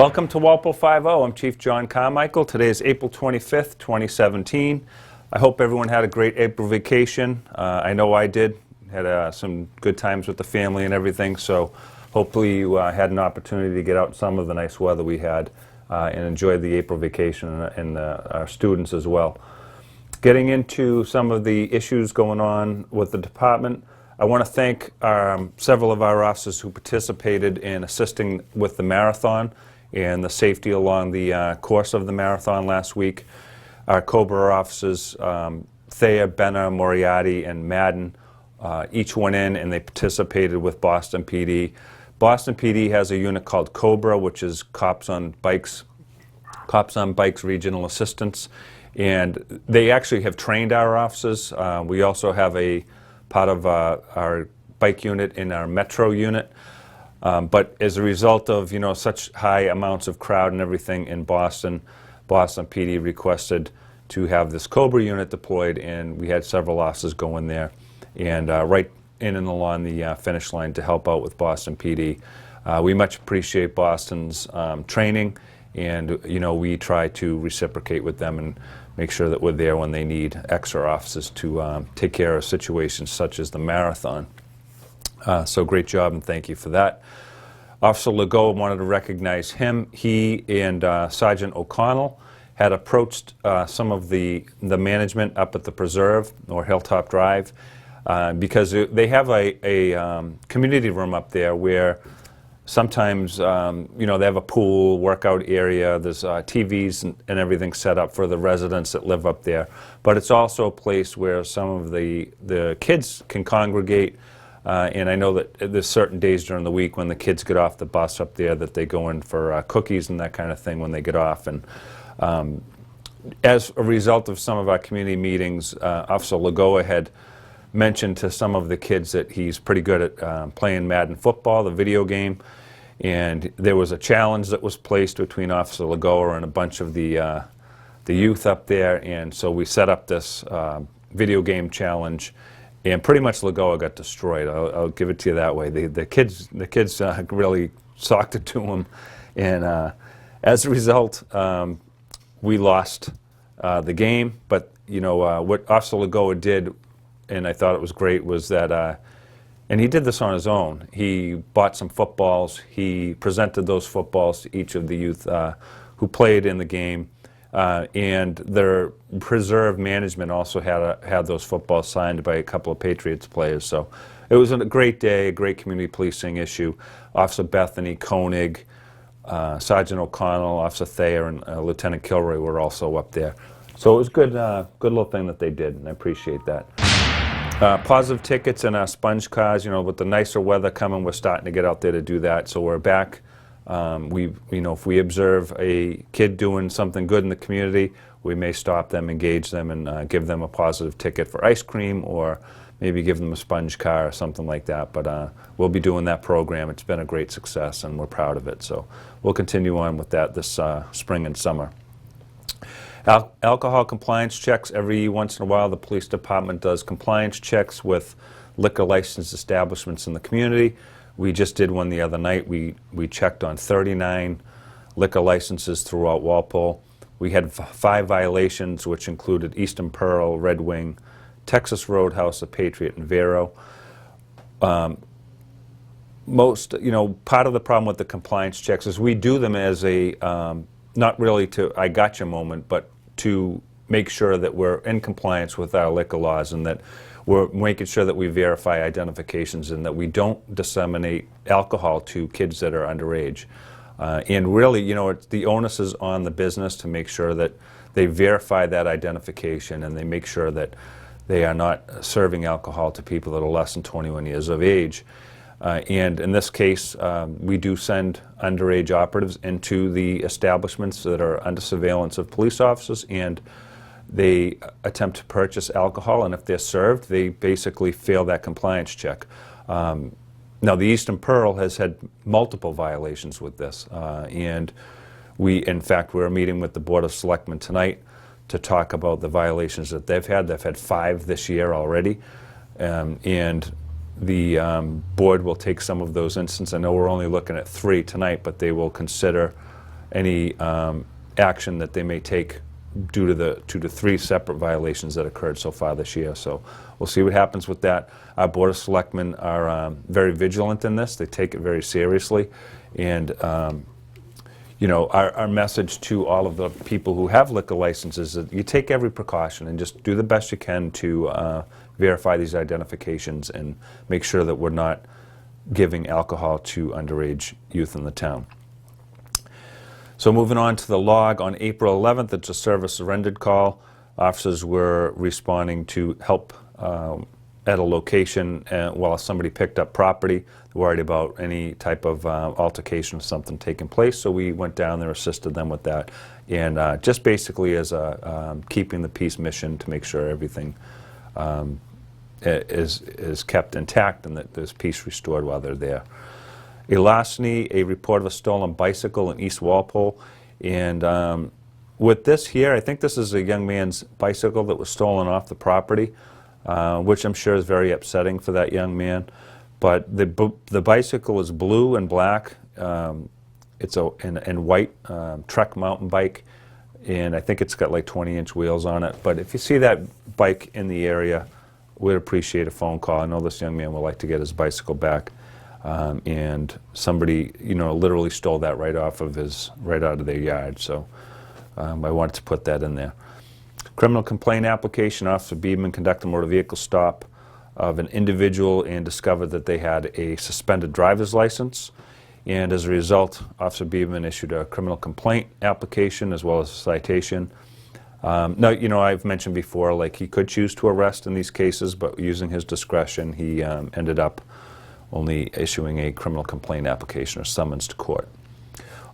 Welcome to Walpole Five-0. I'm Chief John Carmichael. Today is April 25th, 2017. I hope everyone had a great April vacation. I know I did. Had some good times with the family and everything, so hopefully you had an opportunity to get out in some of the nice weather we had and enjoy the April vacation and our students as well. Getting into some of the issues going on with the department, I want to thank several of our officers who participated in assisting with the marathon and the safety along the course of the marathon last week. Our Cobra officers, Thayer, Benner, Moriarty, and Madden, each went in and they participated with Boston PD. Boston PD has a unit called Cobra, which is Cops on Bikes Regional Assistance, and they actually have trained our officers. We also have a part of our bike unit in our Metro unit. But as a result of such high amounts of crowd and everything in Boston, Boston PD requested to have this Cobra unit deployed, and we had several officers go in there and right in and along the finish line to help out with Boston PD. We much appreciate Boston's training, and we try to reciprocate with them and make sure that we're there when they need extra officers to take care of situations such as the marathon. So great job, and thank you for that. Officer Legault, wanted to recognize him. He and Sergeant O'Connell had approached some of the management up at the Preserve or Hilltop Drive because they have a community room up there where sometimes they have a pool, workout area, there's TVs and everything set up for the residents that live up there. But it's also a place where some of the kids can congregate. And I know that there's certain days during the week when the kids get off the bus up there that they go in for cookies and that kind of thing when they get off. And as a result of some of our community meetings, Officer Legault had mentioned to some of the kids that he's pretty good at playing Madden football, the video game. And there was a challenge that was placed between Officer Legault and a bunch of the youth up there. And so we set up this video game challenge. And pretty much Legault got destroyed. I'll give it to you that way. The kids really socked it to him, and as a result, we lost the game. But what Officer Legault did, and I thought it was great, was that, and he did this on his own. He bought some footballs. He presented those footballs to each of the youth who played in the game. And their Preserve management also had those footballs signed by a couple of Patriots players. So it was a great day, a great community policing issue. Officer Bethany, Koenig, Sergeant O'Connell, Officer Thayer, and Lieutenant Kilroy were also up there. So it was good, good little thing that they did, and I appreciate that. Positive tickets in our sponge cars. With the nicer weather coming, we're starting to get out there to do that. So we're back. If we observe a kid doing something good in the community, we may stop them, engage them, and give them a positive ticket for ice cream, or maybe give them a sponge car or something like that. But we'll be doing that program. It's been a great success, and we're proud of it. So we'll continue on with that this spring and summer. Alcohol compliance checks. Every once in a while, the police department does compliance checks with liquor licensed establishments in the community. We just did one the other night. We checked on 39 liquor licenses throughout Walpole. We had 5 violations, which included Eastern Pearl, Red Wing, Texas Roadhouse, The Patriot, and Vero. Part of the problem with the compliance checks is we do them as a, not really to I gotcha moment, but to make sure that we're in compliance with our liquor laws and that we're making sure that we verify identifications and that we don't disseminate alcohol to kids that are underage. And really, the onus is on the business to make sure that they verify that identification and they make sure that they are not serving alcohol to people that are less than 21 years of age. And in this case, we do send underage operatives into the establishments that are under surveillance of police officers, and they attempt to purchase alcohol, and if they're served, they basically fail that compliance check. Now, the Eastern Pearl has had multiple violations with this, and in fact, we're meeting with the Board of Selectmen tonight to talk about the violations that they've had. They've had 5 this year already, and the board will take some of those instances. I know we're only looking at 3 tonight, but they will consider any action that they may take due to the 3 separate violations that occurred so far this year. So we'll see what happens with that. Our Board of Selectmen are very vigilant in this. They take it very seriously. And you know, our message to all of the people who have liquor licenses is that you take every precaution and just do the best you can to verify these identifications and make sure that we're not giving alcohol to underage youth in the town. So moving on to the log, on April 11th, it's a service surrendered call. Officers were responding to help at a location while somebody picked up property. They're worried about any type of altercation or something taking place, so we went down there, assisted them with that, and just basically as a keeping the peace mission to make sure everything is kept intact and that there's peace restored while they're there. A larceny, a report of a stolen bicycle in East Walpole, and with this here, I think this is a young man's bicycle that was stolen off the property, which I'm sure is very upsetting for that young man. But the bicycle is blue and black. It's and white Trek mountain bike, and I think it's got like 20-inch wheels on it. But if you see that bike in the area, we'd appreciate a phone call. I know this young man would like to get his bicycle back. And somebody, you know, literally stole that right out of their yard. So I wanted to put that in there. Criminal complaint application. Officer Beedman conducted a motor vehicle stop of an individual and discovered that they had a suspended driver's license. And as a result, Officer Beedman issued a criminal complaint application as well as a citation. Now, you know, I've mentioned before, like, he could choose to arrest in these cases, but using his discretion, he ended up only issuing a criminal complaint application or summons to court.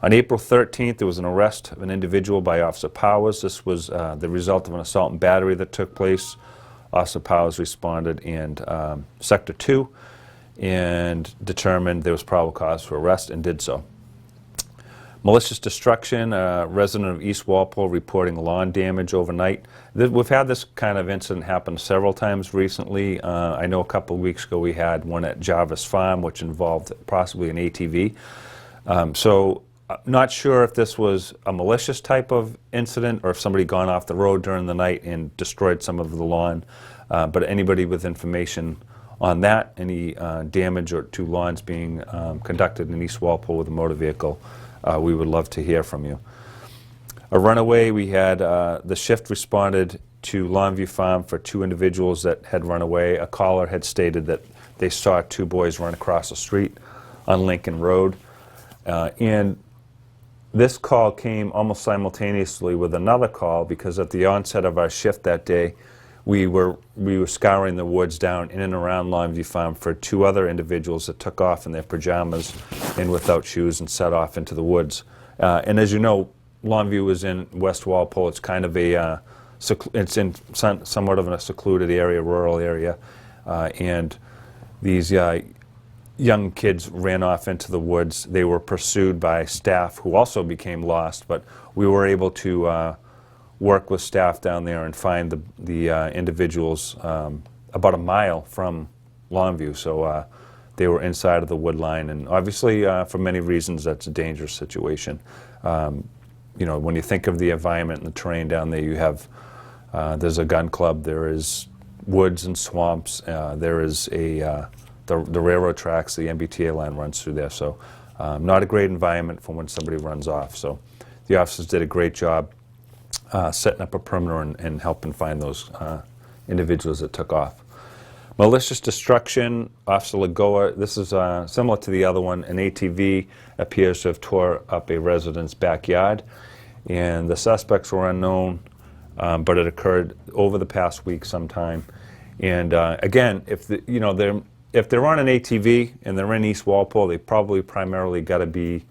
On April 13th, there was an arrest of an individual by Officer Powers. This was the result of an assault and battery that took place. Officer Powers responded in Sector 2 and determined there was probable cause for arrest and did so. Malicious destruction, a resident of East Walpole reporting lawn damage overnight. We've had this kind of incident happen several times recently. I know a couple of weeks ago we had one at Jarvis Farm, which involved possibly an ATV. So not sure if this was a malicious type of incident or if somebody had gone off the road during the night and destroyed some of the lawn. But anybody with information on that, any damage to lawns being conducted in East Walpole with a motor vehicle, we would love to hear from you. A runaway, we had the shift responded to Longview Farm for 2 individuals that had run away. A caller had stated that they saw 2 boys run across the street on Lincoln Road. And this call came almost simultaneously with another call because at the onset of our shift that day, we were scouring the woods down in and around Longview Farm for 2 other individuals that took off in their pajamas and without shoes and set off into the woods. And as you know, Longview is in West Walpole. It's kind of a, it's in somewhat of a secluded area, rural area, and these young kids ran off into the woods. They were pursued by staff who also became lost, but we were able to work with staff down there and find the individuals about a mile from Longview. So they were inside of the wood line, and obviously for many reasons that's a dangerous situation. You know, when you think of the environment and the terrain down there, you have there's a gun club, there is woods and swamps, there is the railroad tracks, the MBTA line runs through there. So not a great environment for when somebody runs off. So the officers did a great job setting up a perimeter and helping find those individuals that took off. Malicious destruction, Officer Lagoa, this is similar to the other one. An ATV appears to have tore up a resident's backyard, and the suspects were unknown, but it occurred over the past week sometime. And again, if they're on an ATV and they're in East Walpole, they probably primarily got to be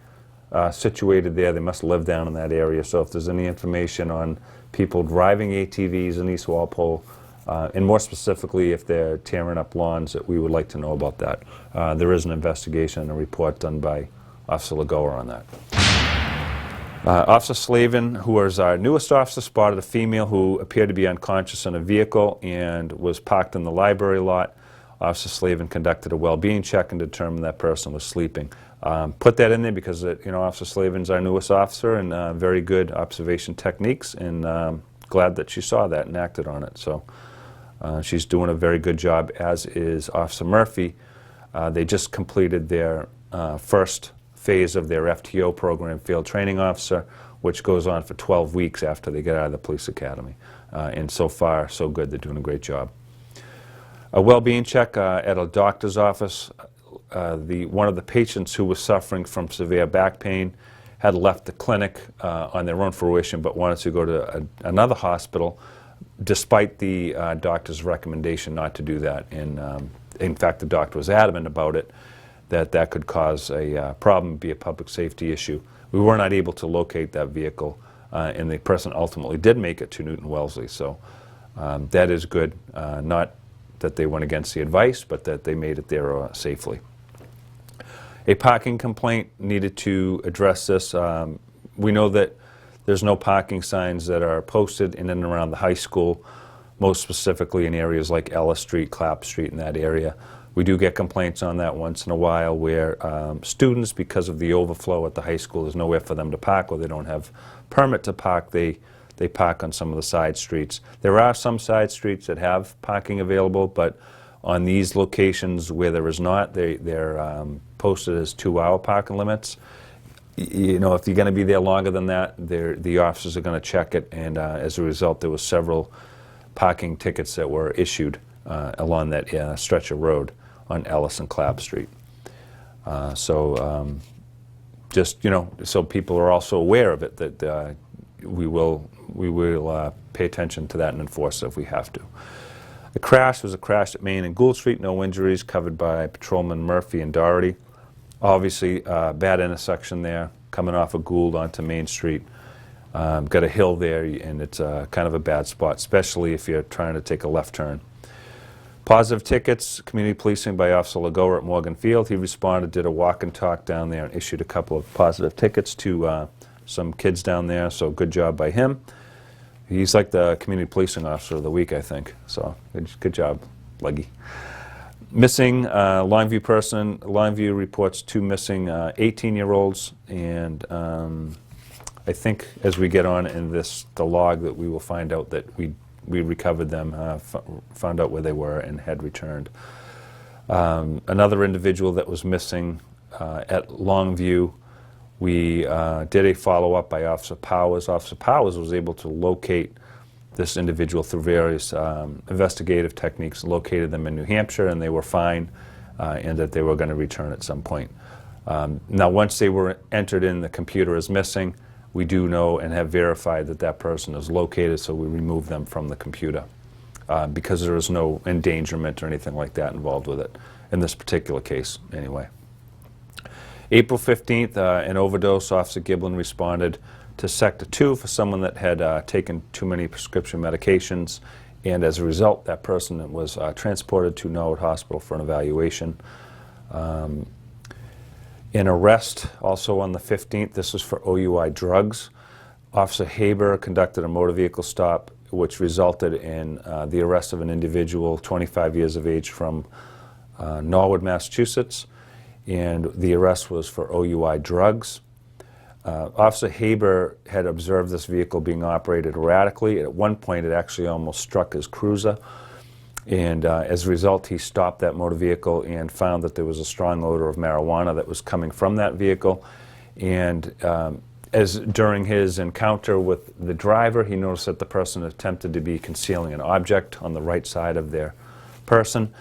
situated there. They must live down in that area. So if there's any information on people driving ATVs in East Walpole, and more specifically if they're tearing up lawns, that we would like to know about that. There is an investigation and a report done by Officer Lagoa on that. Officer Slavin, who was our newest officer, spotted a female who appeared to be unconscious in a vehicle and was parked in the library lot. Officer Slavin conducted a well-being check and determined that person was sleeping. Put that in there because Officer Slavin's our newest officer, and very good observation techniques, and glad that she saw that and acted on it. So she's doing a very good job, as is Officer Murphy. They just completed their first phase of their FTO program, Field Training Officer, which goes on for 12 weeks after they get out of the police academy. And so far, so good. They're doing a great job. A well-being check at a doctor's office. One of the patients who was suffering from severe back pain had left the clinic on their own fruition, but wanted to go to another hospital, despite the doctor's recommendation not to do that. And in fact, the doctor was adamant about it, that could cause a problem, be a public safety issue. We were not able to locate that vehicle, and the person ultimately did make it to Newton Wellesley. So that is good. Not that they went against the advice, but that they made it there safely. A parking complaint, needed to address this. We know that there's no parking signs that are posted in and around the high school, most specifically in areas like Ellis Street, Clapp Street, in that area. We do get complaints on that once in a while where students, because of the overflow at the high school, there's nowhere for them to park, or they don't have permit to park, they park on some of the side streets. There are some side streets that have parking available, but on these locations where there is not, they're posted as 2-hour parking limits. If you're going to be there longer than that, the officers are going to check it, and as a result, there were several parking tickets that were issued along that stretch of road on Ellis and Clapp Street. Just so people are also aware of it, that we will pay attention to that and enforce it if we have to. The crash was a crash at Main and Gould Street, no injuries, covered by Patrolman Murphy and Doherty. Obviously, bad intersection there, coming off of Gould onto Main Street. Got a hill there, and it's kind of a bad spot, especially if you're trying to take a left turn. Positive tickets, community policing by Officer Lagoa at Morgan Field. He responded, did a walk and talk down there, and issued a couple of positive tickets to some kids down there, so good job by him. He's like the community policing officer of the week, I think, so good job, Leggy. Missing, Longview person. Longview reports 2 missing 18-year-olds, and I think as we get on in the log, that we will find out that we recovered them, found out where they were, and had returned. Another individual that was missing at Longview, we did a follow-up by Officer Powers. Officer Powers was able to locate this individual through various investigative techniques, located them in New Hampshire, and they were fine, and that they were going to return at some point. Now, once they were entered in the computer as missing, we do know and have verified that that person is located, so we remove them from the computer because there is no endangerment or anything like that involved with it, in this particular case anyway. April 15th, an overdose. Officer Giblin responded to Sector 2 for someone that had taken too many prescription medications, and as a result, that person was transported to Norwood Hospital for an evaluation. An arrest also on the 15th. This was for OUI drugs. Officer Haber conducted a motor vehicle stop, which resulted in the arrest of an individual, 25 years of age, from Norwood, Massachusetts, and the arrest was for OUI drugs. Officer Haber had observed this vehicle being operated erratically. At one point, it actually almost struck his cruiser. And as a result, he stopped that motor vehicle and found that there was a strong odor of marijuana that was coming from that vehicle. And as during his encounter with the driver, he noticed that the person attempted to be concealing an object on the right side of their person.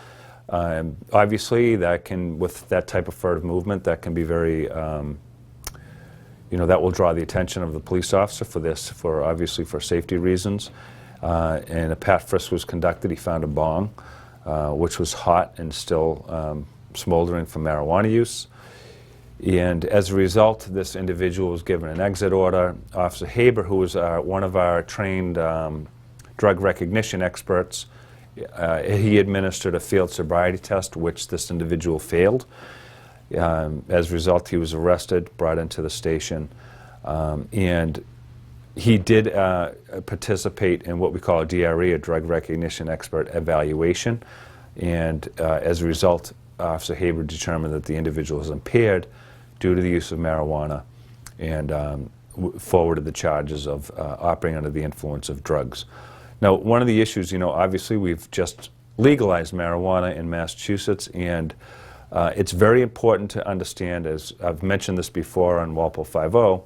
Obviously, that can, with that type of furtive movement, that can be very, that will draw the attention of the police officer obviously for safety reasons. And a pat frisk was conducted. He found a bong, which was hot and still smoldering from marijuana use. And as a result, this individual was given an exit order. Officer Haber, who was one of our trained drug recognition experts, he administered a field sobriety test, which this individual failed. As a result, he was arrested, brought into the station, and he did participate in what we call a DRE, a drug recognition expert evaluation, and as a result, Officer Haber determined that the individual was impaired due to the use of marijuana, and forwarded the charges of operating under the influence of drugs. Now, one of the issues, obviously we've just legalized marijuana in Massachusetts, and it's very important to understand, as I've mentioned this before on Walpole Five-0,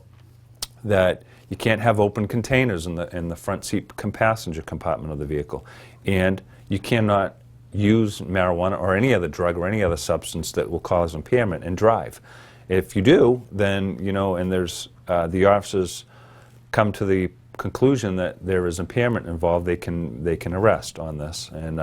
that you can't have open containers in the front seat passenger compartment of the vehicle, and you cannot use marijuana or any other drug or any other substance that will cause impairment and drive. If you do, then and there's the officers come to the conclusion that there is impairment involved, they can arrest on this. And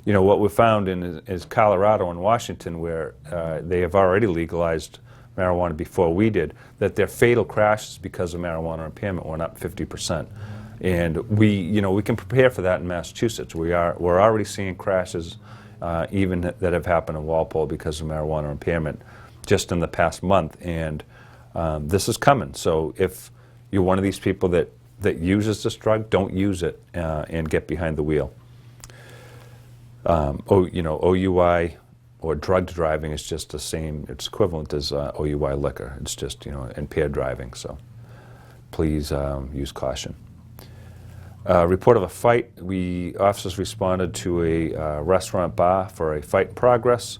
what we found is Colorado and Washington, where they have already legalized marijuana before we did, that their fatal crashes because of marijuana impairment went up 50%. And we can prepare for that in Massachusetts. We're already seeing crashes even that have happened in Walpole because of marijuana impairment just in the past month, and this is coming. So if you're one of these people that uses this drug, don't use it and get behind the wheel. OUI or drugged driving is just the same. It's equivalent as OUI liquor. It's just impaired driving. So please use caution. Report of a fight. Officers responded to a restaurant bar for a fight in progress.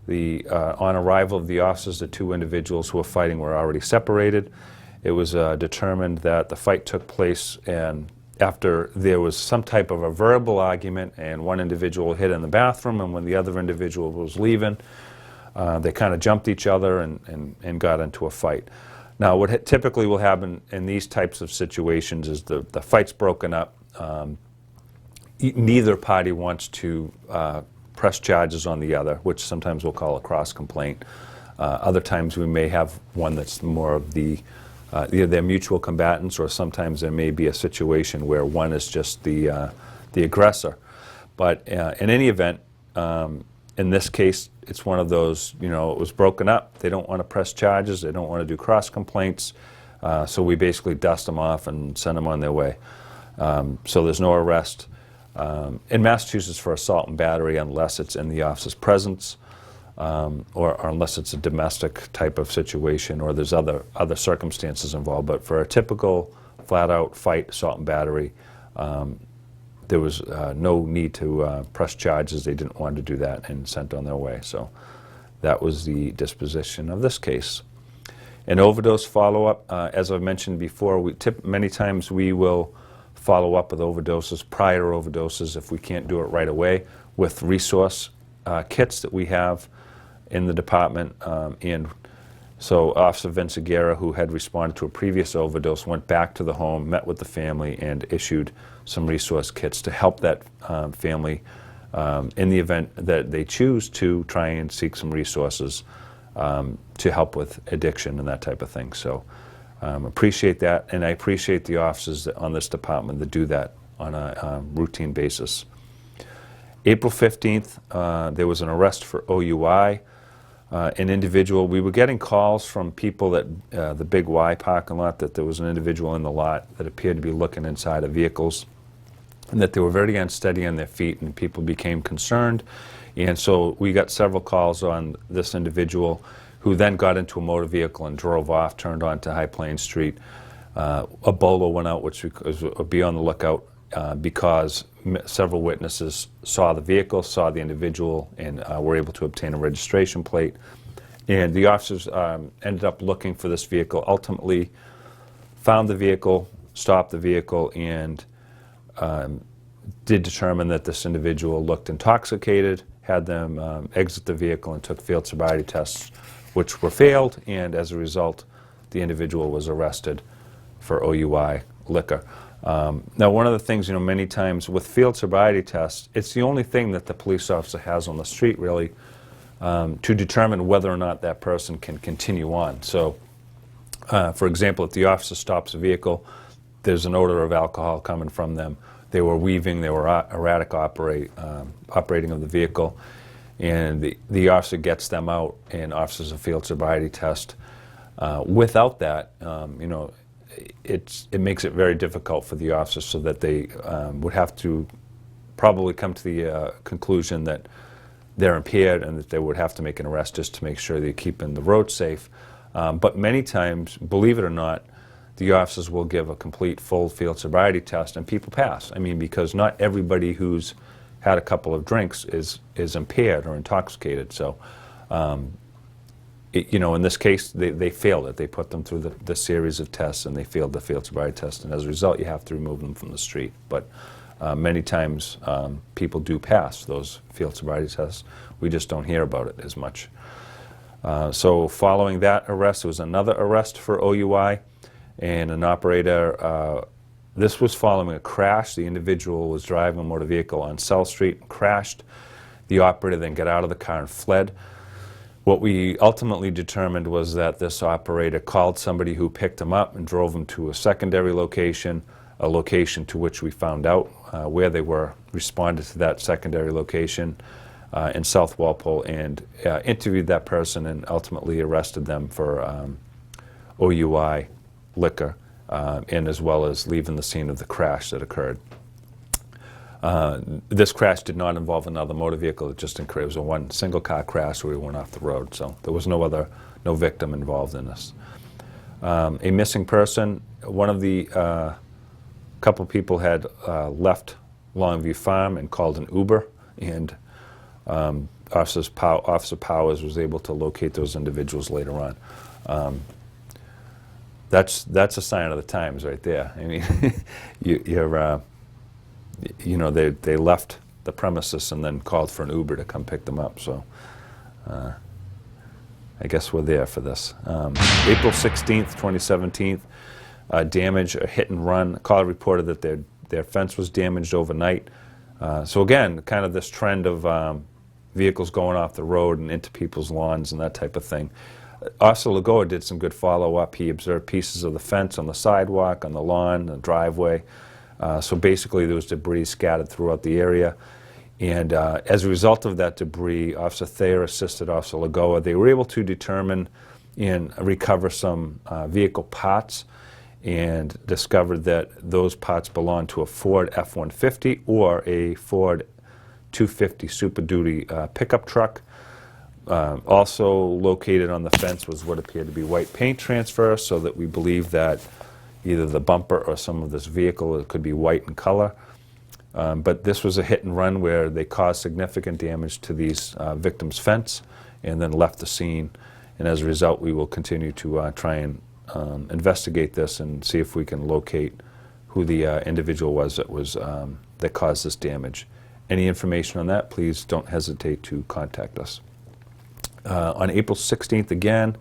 On arrival of the officers, the two individuals who were fighting were already separated. It was determined that the fight took place and after there was some type of a verbal argument, and one individual hid in the bathroom, and when the other individual was leaving, they kind of jumped each other and got into a fight. Now, what typically will happen in these types of situations is the fight's broken up. Neither party wants to press charges on the other, which sometimes we'll call a cross complaint. Other times we may have one that's more of either they're mutual combatants, or sometimes there may be a situation where one is just the aggressor. But in any event, in this case, it's one of those, it was broken up. They don't want to press charges. They don't want to do cross complaints. So we basically dust them off and send them on their way. So there's no arrest in Massachusetts for assault and battery unless it's in the officer's presence, or unless it's a domestic type of situation or there's other circumstances involved. But for a typical flat-out fight, assault and battery, there was no need to press charges. They didn't want to do that and sent on their way. So that was the disposition of this case. An overdose follow-up, as I've mentioned before, many times we will follow up with overdoses, prior overdoses, if we can't do it right away, with resource kits that we have in the department. And so Officer Vince Aguirre, who had responded to a previous overdose, went back to the home, met with the family, and issued some resource kits to help that family in the event that they choose to try and seek some resources to help with addiction and that type of thing. So appreciate that, and I appreciate the officers on this department that do that on a routine basis. April 15th, there was an arrest for OUI. An individual, we were getting calls from people that the Big Y parking lot, that there was an individual in the lot that appeared to be looking inside of vehicles, and that they were very unsteady on their feet, and people became concerned. And so we got several calls on this individual, who then got into a motor vehicle and drove off, turned onto High Plains Street. A bolo went out, which was be on the lookout because several witnesses saw the vehicle, saw the individual, and were able to obtain a registration plate. And the officers ended up looking for this vehicle, ultimately found the vehicle, stopped the vehicle, and did determine that this individual looked intoxicated, had them exit the vehicle, and took field sobriety tests, which were failed, and as a result, the individual was arrested for OUI liquor. Now, one of the things, many times with field sobriety tests, it's the only thing that the police officer has on the street, really, to determine whether or not that person can continue on. So, for example, if the officer stops a vehicle, there's an odor of alcohol coming from them. They were weaving, they were erratic operating of the vehicle, and the officer gets them out and offers a field sobriety test. Without that, it makes it very difficult for the officers, so that they would have to probably come to the conclusion that they're impaired and that they would have to make an arrest just to make sure they're keeping the road safe. But many times, believe it or not, the officers will give a complete full field sobriety test and people pass. I mean, because not everybody who's had a couple of drinks is impaired or intoxicated. So, in this case, they failed it. They put them through the series of tests and they failed the field sobriety test. And as a result, you have to remove them from the street. But many times, people do pass those field sobriety tests. We just don't hear about it as much. So following that arrest, there was another arrest for OUI. And an operator, this was following a crash. The individual was driving a motor vehicle on South Street and crashed. The operator then got out of the car and fled. What we ultimately determined was that this operator called somebody who picked him up and drove him to a secondary location, a location to which we found out where they were, responded to that secondary location in South Walpole and interviewed that person and ultimately arrested them for OUI liquor, and as well as leaving the scene of the crash that occurred. This crash did not involve another motor vehicle. It just occurred. It was a one single car crash where we went off the road. So there was no victim involved in this. A missing person. One of the couple people had left Longview Farm and called an Uber, and Officer Powers was able to locate those individuals later on. That's a sign of the times right there. I mean, they left the premises and then called for an Uber to come pick them up. So I guess we're there for this. April 16th, 2017, damage, a hit and run. A caller reported that their fence was damaged overnight. So again, kind of this trend of vehicles going off the road and into people's lawns and that type of thing. Officer Lagoa did some good follow-up. He observed pieces of the fence on the sidewalk, on the lawn, the driveway. So basically there was debris scattered throughout the area. And as a result of that debris, Officer Thayer assisted Officer Lagoa. They were able to determine and recover some vehicle parts and discovered that those parts belonged to a Ford F-150 or a Ford 250 Super Duty pickup truck. Also located on the fence was what appeared to be white paint transfer, so that we believe that either the bumper or some of this vehicle could be white in color. But this was a hit and run where they caused significant damage to these victims' fence and then left the scene. And as a result, we will continue to try and investigate this and see if we can locate who the individual was that caused this damage. Any information on that, please don't hesitate to contact us. On April 16th, again,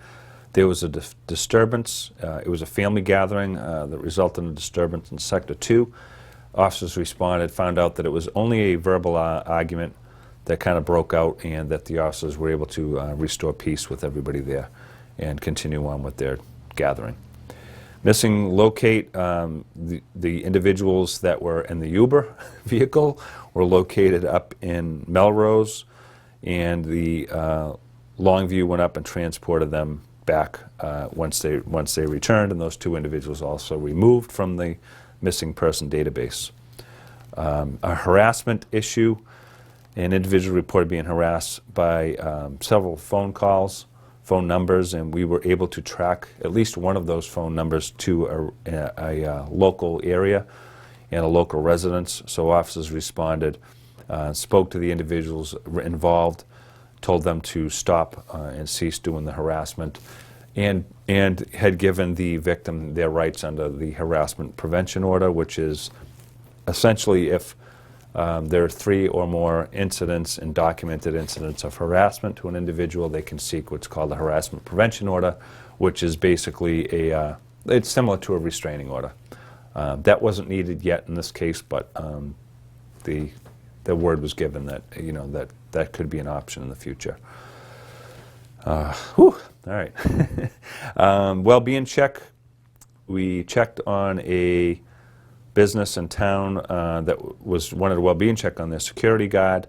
there was a disturbance. It was a family gathering that resulted in a disturbance in Sector 2. Officers responded, found out that it was only a verbal argument that kind of broke out, and that the officers were able to restore peace with everybody there and continue on with their gathering. Missing, locate the individuals that were in the Uber vehicle were located up in Melrose, and the Longview went up and transported them back once they returned, and those two individuals also removed from the missing person database. A harassment issue. An individual reported being harassed by several phone numbers, and we were able to track at least one of those phone numbers to a local area and a local residence. So officers responded, spoke to the individuals involved, told them to stop and cease doing the harassment, and had given the victim their rights under the harassment prevention order, which is essentially if there are 3 or more incidents and documented incidents of harassment to an individual, they can seek what's called a harassment prevention order, which is basically it's similar to a restraining order. That wasn't needed yet in this case, but the word was given that that could be an option in the future. All right. Well-being check. We checked on a business in town that wanted a well-being check on their security guard,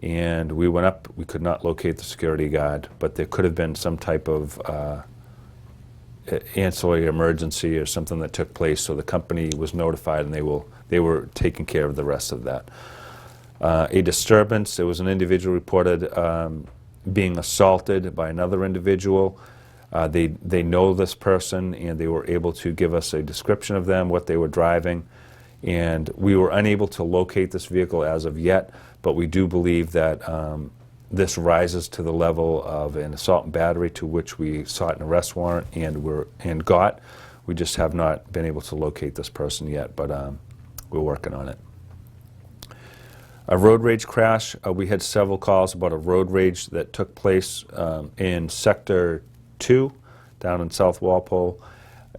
and we went up. We could not locate the security guard, but there could have been some type of ancillary emergency or something that took place, so the company was notified, and they were taking care of the rest of that. A disturbance. There was an individual reported being assaulted by another individual. They know this person, and they were able to give us a description of them, what they were driving, and we were unable to locate this vehicle as of yet, but we do believe that this rises to the level of an assault and battery, to which we sought an arrest warrant and got. We just have not been able to locate this person yet, but we're working on it. A road rage crash. We had several calls about a road rage that took place in Sector 2 down in South Walpole,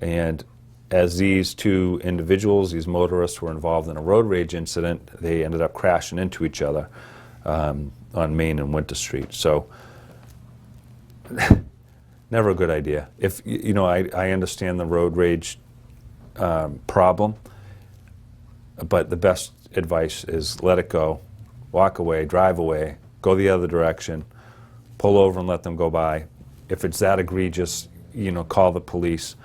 and as these two individuals, these motorists, were involved in a road rage incident, they ended up crashing into each other on Main and Winter Street. So never a good idea. If you know, I understand the road rage problem, but the best advice is let it go, walk away, drive away, go the other direction, pull over and let them go by. If it's that egregious, you know, call the police.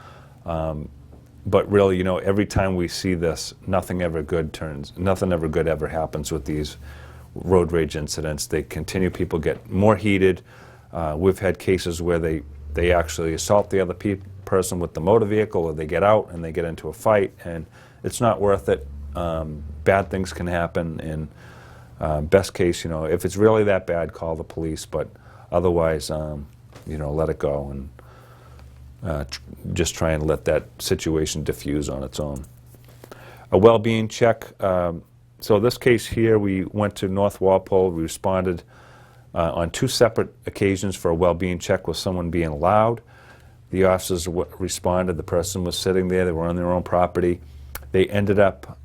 But really, you know, every time we see this, nothing ever good ever happens with these road rage incidents. They continue, people get more heated. We've had cases where they actually assault the other person with the motor vehicle, or they get out and they get into a fight, and it's not worth it. Bad things can happen, and best case, you know, if it's really that bad, call the police, but otherwise, you know, let it go and just try and let that situation diffuse on its own. A well-being check. So this case here, we went to North Walpole. We responded on 2 separate occasions for a well-being check with someone being loud. The officers responded. The person was sitting there. They were on their own property. They ended up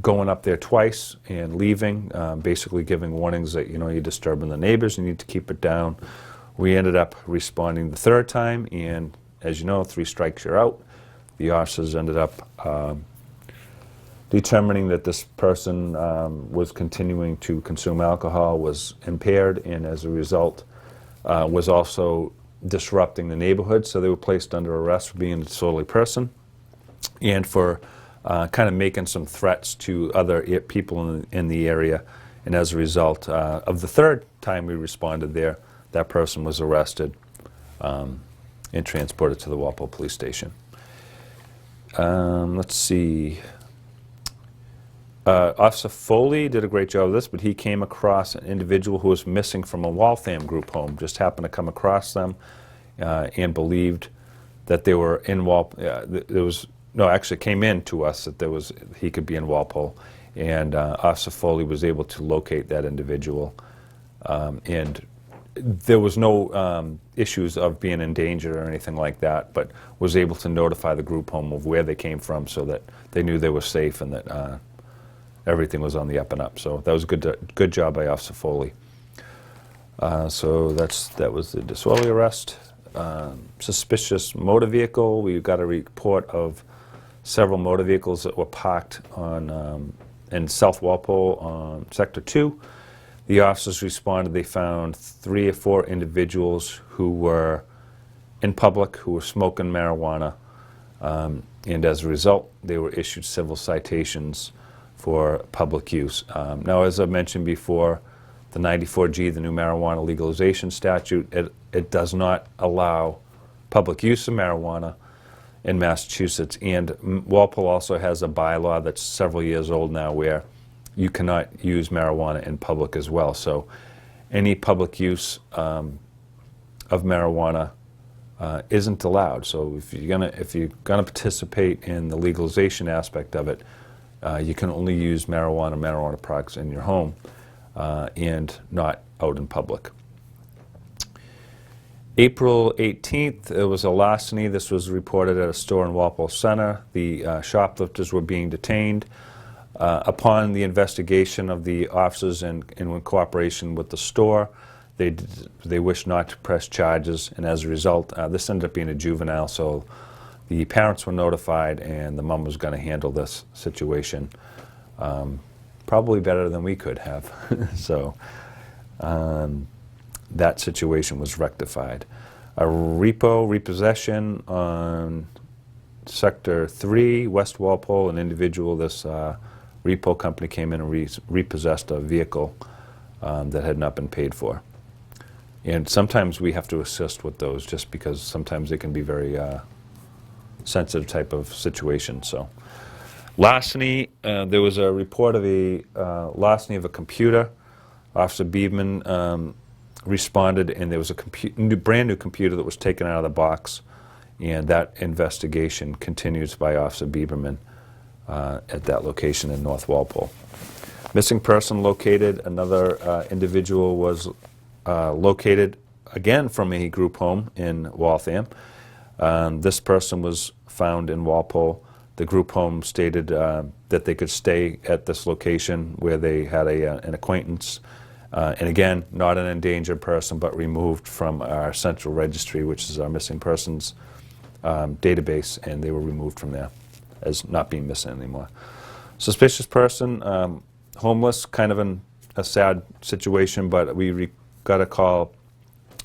going up there twice and leaving, basically giving warnings that, you know, you're disturbing the neighbors, you need to keep it down. We ended up responding the 3rd time, and as you know, 3 strikes, you're out. The officers ended up determining that this person was continuing to consume alcohol, was impaired, and as a result was also disrupting the neighborhood, so they were placed under arrest for being a disorderly person and for kind of making some threats to other people in the area. And as a result of the 3rd time we responded there, that person was arrested and transported to the Walpole Police Station. Let's see. Officer Foley did a great job of this, but he came across an individual who was missing from a Waltham group home. Just happened to come across them and believed that they were in Walpole. Actually came in to us that he could be in Walpole, and Officer Foley was able to locate that individual, and there was no issues of being in danger or anything like that, but was able to notify the group home of where they came from so that they knew they were safe and that everything was on the up and up. So that was a good job by Officer Foley. So that was the disorderly arrest. Suspicious motor vehicle. We got a report of several motor vehicles that were parked in South Walpole on Sector 2. The officers responded. They found 3 or 4 individuals who were in public, who were smoking marijuana, and as a result, they were issued civil citations for public use. Now, as I mentioned before, the 94G, the new marijuana legalization statute, it does not allow public use of marijuana in Massachusetts, and Walpole also has a bylaw that's several years old now where you cannot use marijuana in public as well. So any public use of marijuana isn't allowed. So if you're gonna participate in the legalization aspect of it, you can only use marijuana products in your home and not out in public. April 18th, there was a larceny. This was reported at a store in Walpole Center. The shoplifters were being detained. Upon the investigation of the officers and in cooperation with the store, they wished not to press charges, and as a result, this ended up being a juvenile, so the parents were notified and the mom was going to handle this situation probably better than we could have. So that situation was rectified. A repossession on Sector 3, West Walpole, an individual, this repo company came in and repossessed a vehicle that had not been paid for. And sometimes we have to assist with those just because sometimes they can be very sensitive type of situation. So, larceny, there was a report of a larceny of a computer. Officer Biebman responded, and there was a brand new computer that was taken out of the box, and that investigation continues by Officer Biberman at that location in North Walpole. Missing person located. Another individual was located again from a group home in Waltham. This person was found in Walpole. The group home stated that they could stay at this location where they had an acquaintance. And again, not an endangered person, but removed from our central registry, which is our missing persons database, and they were removed from there as not being missing anymore. Suspicious person, homeless, kind of in a sad situation, but we got a call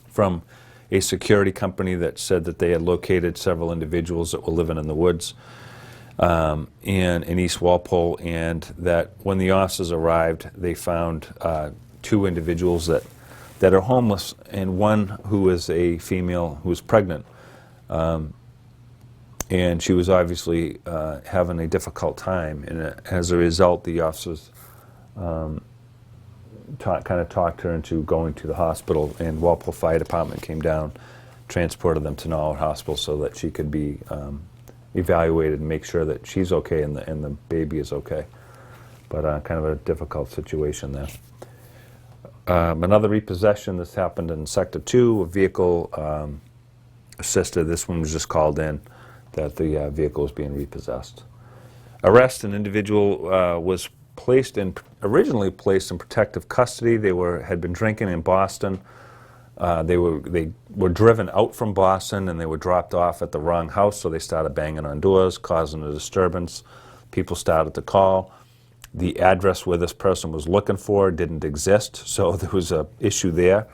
from a security company that said that they had located several individuals that were living in the woods in East Walpole, and that when the officers arrived, they found two individuals that are homeless, and one who is a female who is pregnant. And she was obviously having a difficult time, and as a result, the officers kind of talked her into going to the hospital, and Walpole Fire Department came down, transported them to Norwood Hospital so that she could be evaluated and make sure that she's okay and the baby is okay. But kind of a difficult situation there. Another repossession. This happened in Sector 2, a vehicle assisted. This one was just called in that the vehicle was being repossessed. Arrest. An individual was originally placed in protective custody. They had been drinking in Boston. They were driven out from Boston, and they were dropped off at the wrong house, so they started banging on doors, causing a disturbance. People started to call. The address where this person was looking for didn't exist, so there was an issue there.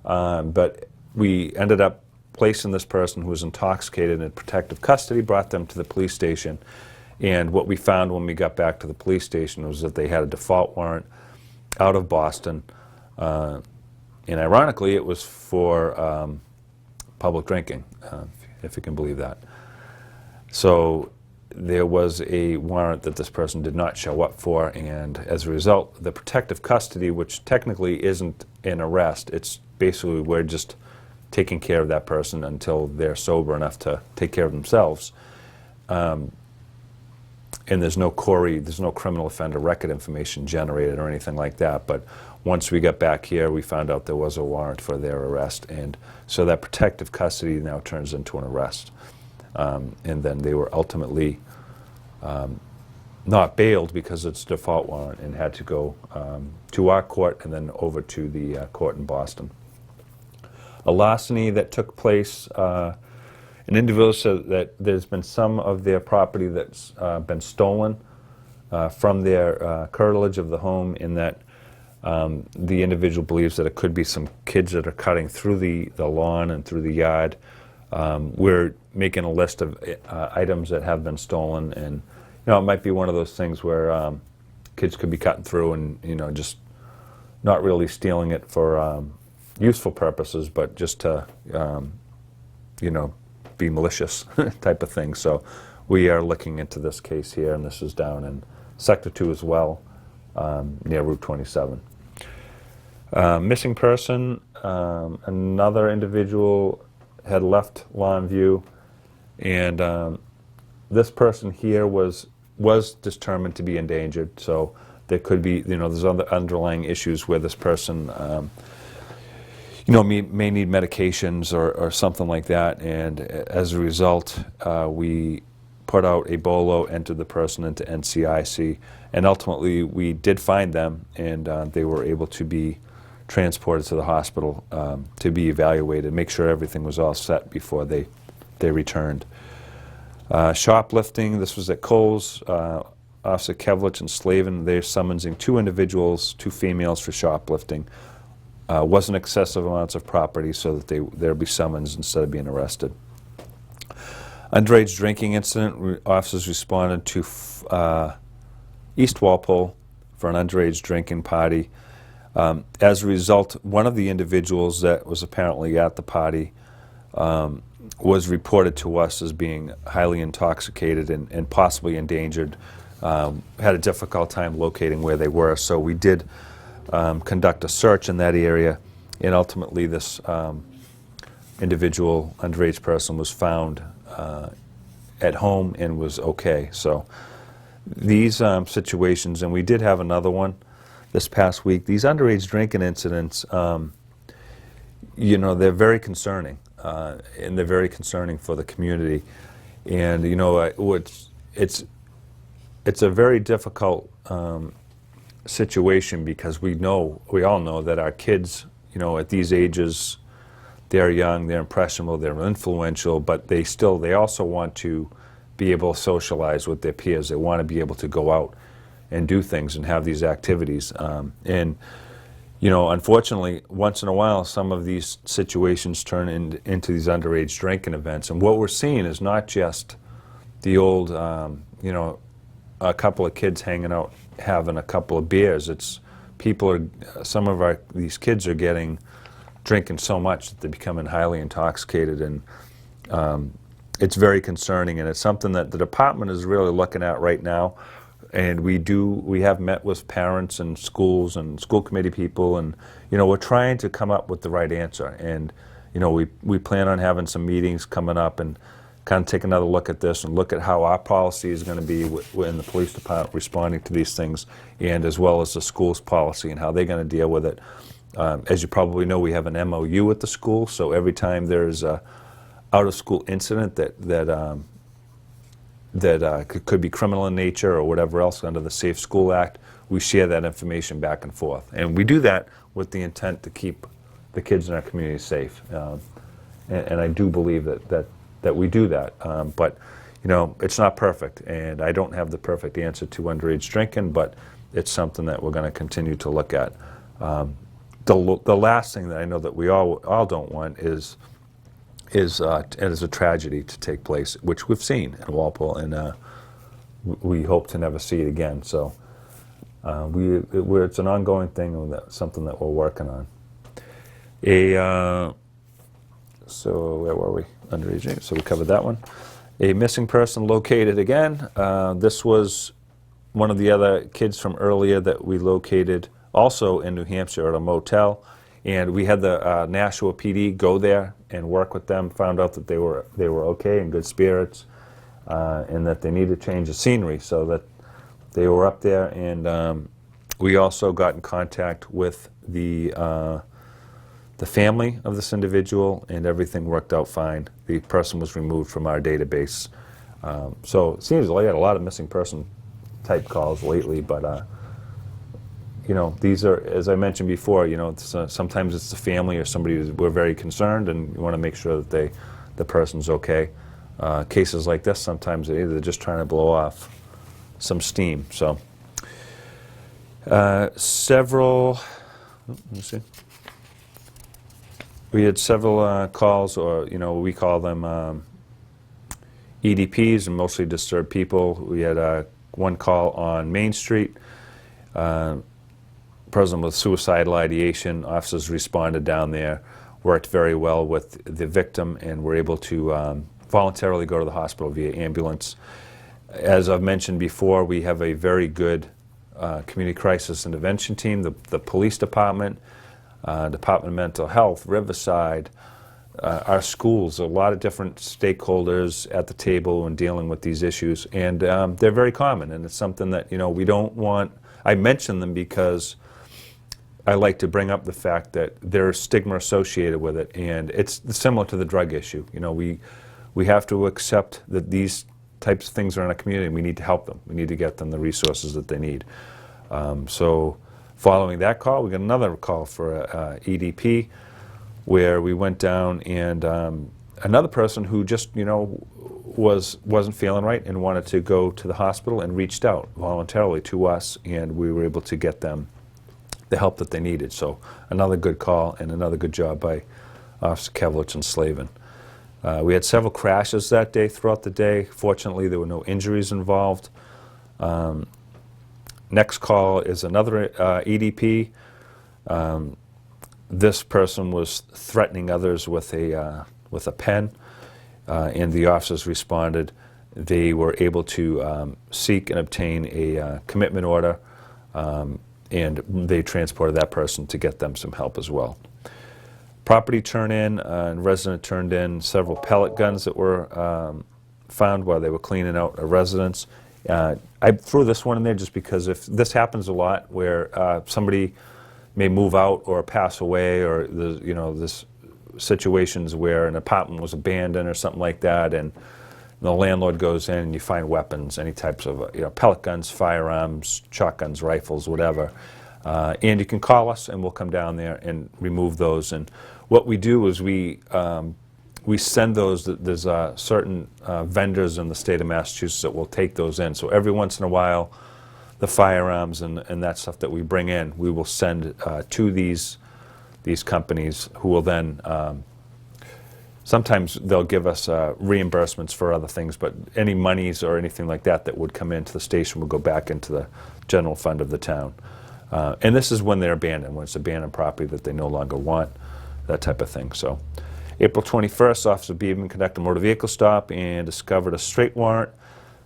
But we ended up placing this person who was intoxicated in protective custody, brought them to the police station, and what we found when we got back to the police station was that they had a default warrant out of Boston, and ironically it was for public drinking, if you can believe that. So there was a warrant that this person did not show up for, and as a result, the protective custody, which technically isn't an arrest, it's basically we're just taking care of that person until they're sober enough to take care of themselves. And there's no criminal offender record information generated or anything like that, but once we got back here, we found out there was a warrant for their arrest, and so that protective custody now turns into an arrest. And then they were ultimately not bailed because it's a default warrant and had to go to our court and then over to the court in Boston. A larceny that took place, an individual said that there's been some of their property that's been stolen from their curtilage of the home, in that the individual believes that it could be some kids that are cutting through the lawn and through the yard. We're making a list of items that have been stolen, and it might be one of those things where kids could be cutting through and just not really stealing it for useful purposes, but just to be malicious type of thing. So we are looking into this case here, and this is down in Sector 2 as well, near Route 27. Missing person, another individual had left Longview, and this person here was determined to be endangered, so there could be, there's other underlying issues where this person may need medications or something like that, and as a result, we put out a BOLO, entered the person into NCIC, and ultimately we did find them, and they were able to be transported to the hospital to be evaluated, make sure everything was all set before they returned. Shoplifting, this was at Coles. Officer Kevlich and Slavin, they're summoning two individuals, two females, for shoplifting. Wasn't excessive amounts of property, so that they'll be summoned instead of being arrested. Underage drinking incident, officers responded to East Walpole for an underage drinking party. As a result, one of the individuals that was apparently at the party was reported to us as being highly intoxicated and possibly endangered. Had a difficult time locating where they were, so we did conduct a search in that area, and ultimately this individual underage person was found at home and was okay. So these situations, and we did have another one this past week, these underage drinking incidents, you know, they're very concerning, and they're very concerning for the community. And you know, it's a very difficult situation, because we all know that our kids, you know, at these ages, they're young, they're impressionable, they're influential, but they also want to be able to socialize with their peers. They want to be able to go out and do things and have these activities. And you know, unfortunately, once in a while, some of these situations turn into these underage drinking events. And what we're seeing is not just the old, you know, a couple of kids hanging out having a couple of beers. It's some of these kids are drinking so much that they're becoming highly intoxicated, and it's very concerning, and it's something that the department is really looking at right now. And we have met with parents and schools and school committee people, and you know, we're trying to come up with the right answer. And you know, we plan on having some meetings coming up and kind of take another look at this and look at how our policy is going to be in the police department responding to these things, and as well as the school's policy and how they're going to deal with it. As you probably know, we have an MOU at the school, so every time there's a out-of-school incident that could be criminal in nature or whatever else under the Safe School Act, we share that information back and forth. And we do that with the intent to keep the kids in our community safe. And I do believe that we do that. But, you know, it's not perfect, and I don't have the perfect answer to underage drinking, but it's something that we're going to continue to look at. The last thing that I know that we all don't want is a tragedy to take place, which we've seen in Walpole, and we hope to never see it again. So it's an ongoing thing, and that's something that we're working on. So where were we? Underage, so we covered that one. A missing person located again. This was one of the other kids from earlier that we located also in New Hampshire at a motel. And we had the Nashua PD go there and work with them, found out that they were okay, in good spirits, and that they needed to change the scenery, so that they were up there. And we also got in contact with the family of this individual, and everything worked out fine. The person was removed from our database. So it seems like I had a lot of missing person type calls lately, but you know, these are, as I mentioned before, you know, sometimes it's the family or somebody who's, we're very concerned, and you want to make sure that the person's okay. Cases like this, sometimes they're just trying to blow off some steam. So let me see. We had several calls, or you know, we call them EDPs, and mostly disturbed people. We had one call on Main Street. Person with suicidal ideation. Officers responded down there, worked very well with the victim, and were able to voluntarily go to the hospital via ambulance. As I've mentioned before, we have a very good community crisis intervention team, the police department, Department of Mental Health, Riverside, our schools, a lot of different stakeholders at the table when dealing with these issues, and they're very common, and it's something that, you know, we don't want. I mention them because I like to bring up the fact that there's stigma associated with it, and it's similar to the drug issue. You know, we have to accept that these types of things are in our community, and we need to help them. We need to get them the resources that they need. So following that call, we got another call for a EDP, where we went down, and another person who just, you know, wasn't feeling right and wanted to go to the hospital, and reached out voluntarily to us, and we were able to get them the help that they needed. So another good call, and another good job by Officer Kevlich and Slavin. We had several crashes that day throughout the day. Fortunately, there were no injuries involved. Next call is another EDP. This person was threatening others with a pen, and the officers responded. They were able to seek and obtain a commitment order, and they transported that person to get them some help as well. Property turn-in, a resident turned in several pellet guns that were found while they were cleaning out a residence. I threw this one in there just because if this happens a lot, where somebody may move out or pass away, or there's situations where an apartment was abandoned or something like that, and the landlord goes in and you find weapons, any types of pellet guns, firearms, shotguns, rifles, whatever. And you can call us and we'll come down there and remove those. And what we do is we send those. There's certain vendors in the state of Massachusetts that will take those in. So every once in a while, the firearms and that stuff that we bring in, we will send to these companies, who will then sometimes they'll give us reimbursements for other things, but any monies or anything like that that would come into the station will go back into the general fund of the town. And this is when they're abandoned, when it's abandoned property that they no longer want, that type of thing. So April 21st, Officer Beeman conducted a motor vehicle stop and discovered a straight warrant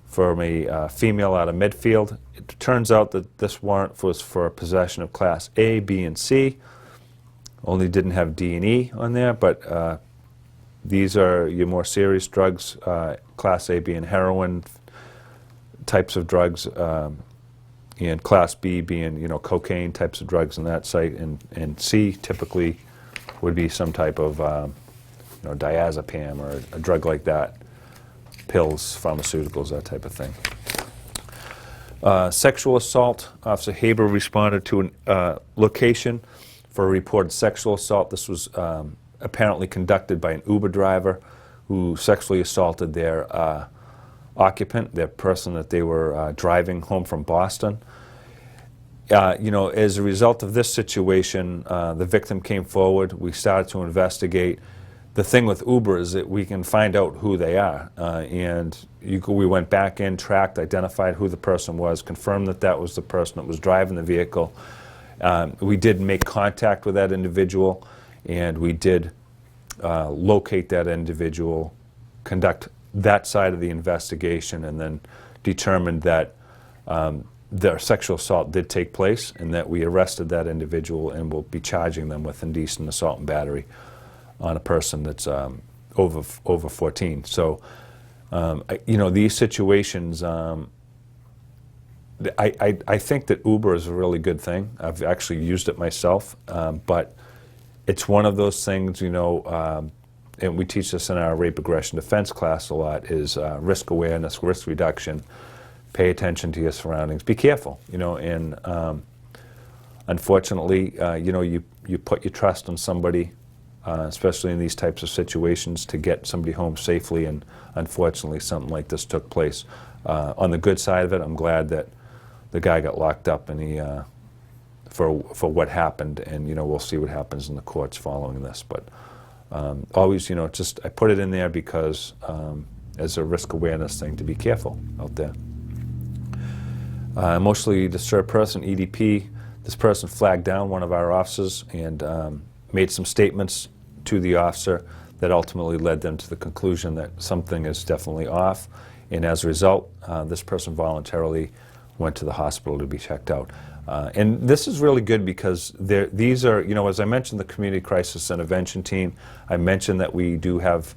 from a female out of Medfield. It turns out that this warrant was for possession of Class A, B, and C. Only didn't have D and E on there, but these are your more serious drugs, Class A being heroin types of drugs, and Class B being cocaine types of drugs in that site, and C typically would be some type of diazepam or a drug like that, pills, pharmaceuticals, that type of thing. Sexual assault. Officer Haber responded to a location for a reported sexual assault. This was apparently conducted by an Uber driver who sexually assaulted their occupant, their person that they were driving home from Boston. As a result of this situation, the victim came forward. We started to investigate. The thing with Uber is that we can find out who they are, and we went back in, tracked, identified who the person was, confirmed that that was the person that was driving the vehicle. We did make contact with that individual, and we did locate that individual, conduct that side of the investigation, and then determined that their sexual assault did take place, and that we arrested that individual and will be charging them with indecent assault and battery on a person that's over 14. So, these situations, I think that Uber is a really good thing. I've actually used it myself, but it's one of those things, and we teach this in our rape aggression defense class a lot, is risk awareness, risk reduction, pay attention to your surroundings, be careful, and unfortunately, you put your trust on somebody, especially in these types of situations, to get somebody home safely, and unfortunately something like this took place. On the good side of it, I'm glad that the guy got locked up and he for what happened, and we'll see what happens in the courts following this. But always, I put it in there because as a risk awareness thing, to be careful out there. Emotionally disturbed person, EDP. This person flagged down one of our officers and made some statements to the officer that ultimately led them to the conclusion that something is definitely off, and as a result, this person voluntarily went to the hospital to be checked out. And this is really good because these are, as I mentioned, the Community Crisis Intervention Team. I mentioned that we do have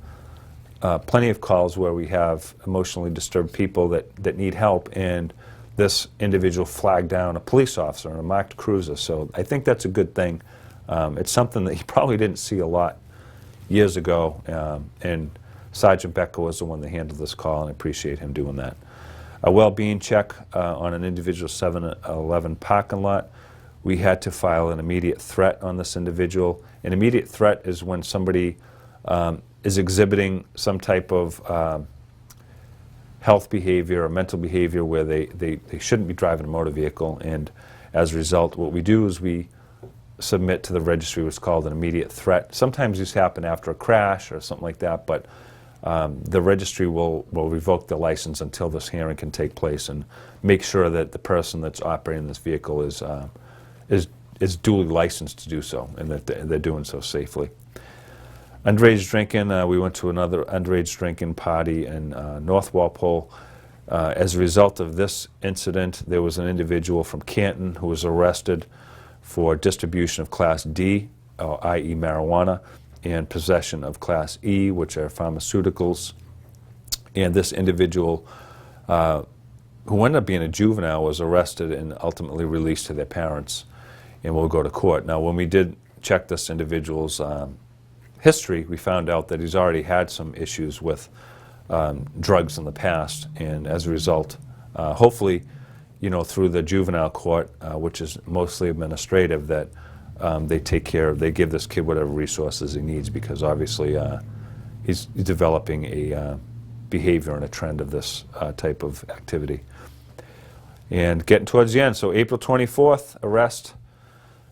plenty of calls where we have emotionally disturbed people that need help, and this individual flagged down a police officer in a marked cruiser. So I think that's a good thing. It's something that you probably didn't see a lot years ago, and Sergeant Becker was the one that handled this call, and I appreciate him doing that. A well-being check on an individual 7-Eleven parking lot. We had to file an immediate threat on this individual. An immediate threat is when somebody is exhibiting some type of health behavior or mental behavior where they shouldn't be driving a motor vehicle, and as a result, what we do is we submit to the registry what's called an immediate threat. Sometimes these happen after a crash or something like that, but the registry will revoke the license until this hearing can take place and make sure that the person that's operating this vehicle is is duly licensed to do so, and that they're doing so safely. Underage drinking, we went to another underage drinking party in North Walpole. As a result of this incident, there was an individual from Canton who was arrested for distribution of Class D, i.e. marijuana, and possession of Class E, which are pharmaceuticals. And this individual, who ended up being a juvenile, was arrested and ultimately released to their parents and will go to court. Now, when we did check this individual's history, we found out that he's already had some issues with drugs in the past, and as a result, hopefully, through the juvenile court, which is mostly administrative, that they give this kid whatever resources he needs, because obviously he's developing a behavior and a trend of this type of activity. And getting towards the end, so April 24th, arrest,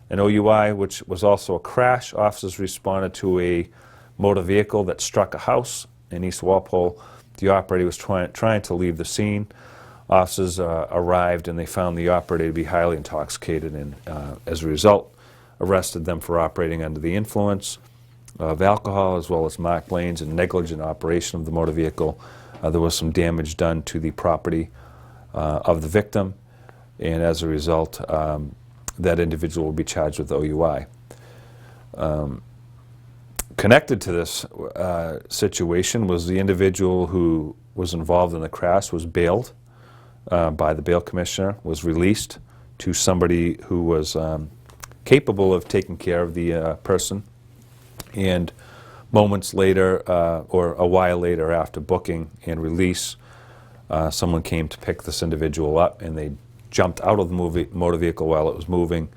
an OUI, which was also a crash. Officers responded to a motor vehicle that struck a house in East Walpole. The operator was trying to leave the scene. Officers arrived and they found the operator to be highly intoxicated, and as a result, arrested them for operating under the influence of alcohol, as well as marked lanes and negligent operation of the motor vehicle. There was some damage done to the property of the victim, and as a result, that individual will be charged with OUI. Connected to this situation was the individual who was involved in the crash, was bailed by the bail commissioner, was released to somebody who was capable of taking care of the person, and moments later, or a while later after booking and release, someone came to pick this individual up, and they jumped out of the motor vehicle while it was moving,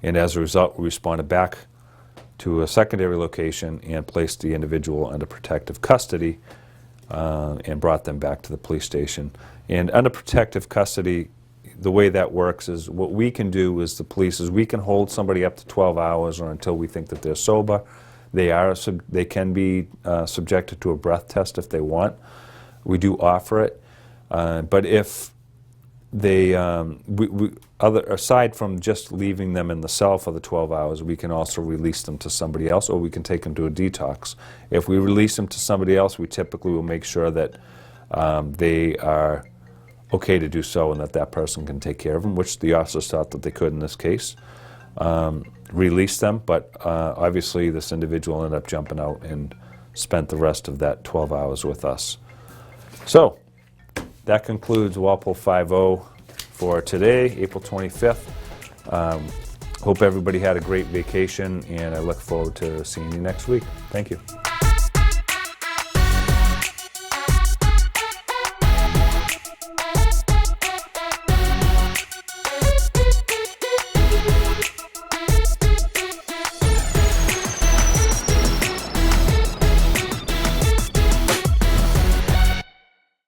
and as a result, we responded back to a secondary location and placed the individual under protective custody and brought them back to the police station. And under protective custody, the way that works is, what we can do as the police is we can hold somebody up to 12 hours or until we think that they're sober. They can be subjected to a breath test if they want. We do offer it, but if they, aside from just leaving them in the cell for the 12 hours, we can also release them to somebody else, or we can take them to a detox. If we release them to somebody else, we typically will make sure that they are okay to do so, and that person can take care of them, which the officers thought that they could in this case. Release them, but obviously this individual ended up jumping out and spent the rest of that 12 hours with us. So that concludes Walpole 5-0 for today, April 25th. Hope everybody had a great vacation, and I look forward to seeing you next week. Thank you.